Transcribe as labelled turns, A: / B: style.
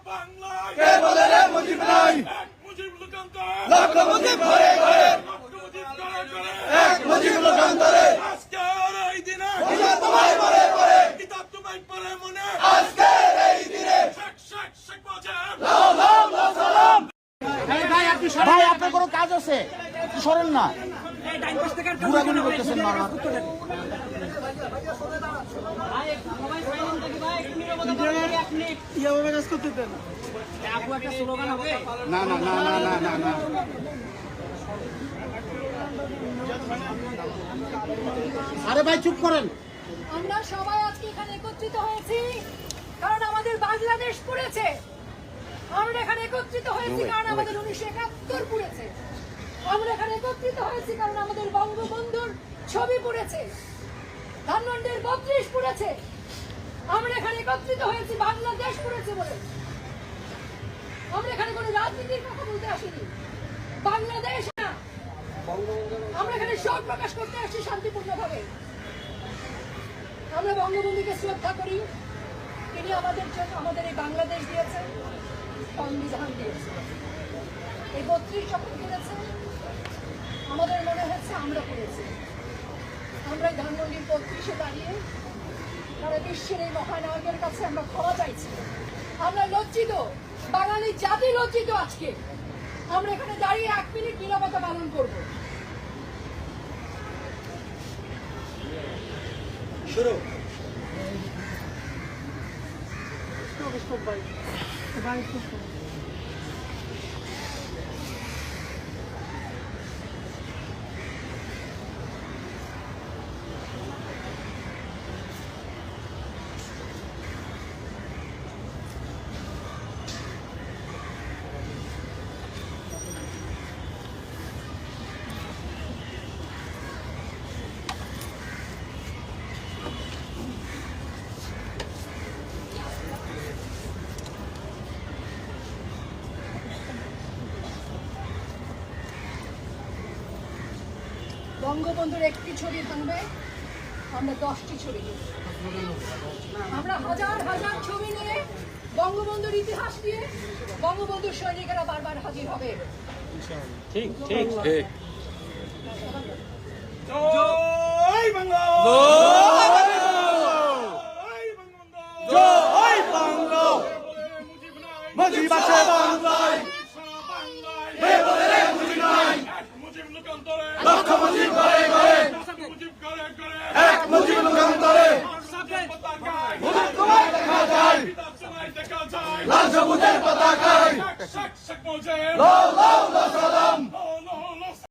A: কে বলে রে মুজিব নাই, লক্ষ মুজিব ঘরে ঘরে, এক মুজিব লোকান্তরে, আজকের এই দিনে তোমায় মরে পড়ে, কিতাব তোমায় পড়ে মনে, আজকের এই দিনে শেখ মুজিব লাও লাও লাও সালাম।
B: ভাই আপনার কোনো কাজ আছে, সরেন না, ঘুরাঘুরি করতেছেন বারবার। না না না না না না না, আরে ভাই চুপ করেন।
C: আমরা সবাই আজকে এখানে একত্রিত হয়েছি কারণ আমাদের বাংলাদেশ পড়েছে। আমরা এখানে একত্রিত হয়েছি কারণ আমাদের 1971 পড়েছে। আমরা এখানে একত্রিত হয়েছি কারণ আমাদের বঙ্গবন্ধুর ছবি পড়েছে, ধানমন্ডির 32 পড়েছে। আমরা এখানে একত্রিত হয়েছি বাংলাদেশ পড়েছে বলে। আমরা এখানে কোনো রাজনীতির কথা বলতে আসিনি, বাংলাদেশ না। আমরা এখানে শোক প্রকাশ করতে আসছি শান্তিপূর্ণভাবে। আমরা বঙ্গবন্ধুকে শ্রদ্ধা করি, তিনি আমাদের জন্য আমাদের এই বাংলাদেশ দিয়েছেন, সংবিধান দিয়েছে। এই 32 যখন করেছে আমাদের মনে হচ্ছে আমরা করেছি। আমরা এই ধানমন্ডির 32-এ দাঁড়িয়ে সারা বিশ্বের এই মহানায়কের কাছে আমরা ক্ষমা চাইছি। আমরা লজ্জিত, বাঙালি জাতি লজ্জিত। আজকে আমরা এখানে দাঁড়িয়ে 1 মিনিট নীরবতা পালন করব।
A: শুরু।
C: বঙ্গবন্ধুর একটি ছবি ভাঙবে, আমরা 10টি ছবি দেব। আমরা হাজার হাজার ছবি নিয়ে বঙ্গবন্ধুর ইতিহাস নিয়ে বঙ্গবন্ধুর সৈনিকেরা বারবার হাজির হবে।
B: ঠিক ঠিক ঠিক।
A: জয় বাংলা, জয় বাংলা, মুজিব আছে বাংলায়, কে বলে রে মুজিব নাই, লক্ষ মুজিব ঘরে ঘরে, এক মুজিব লোকান্তরে, মুজিব তোমায় দেখা যায়, লাল সবুজের পতাকায়, লাও লাও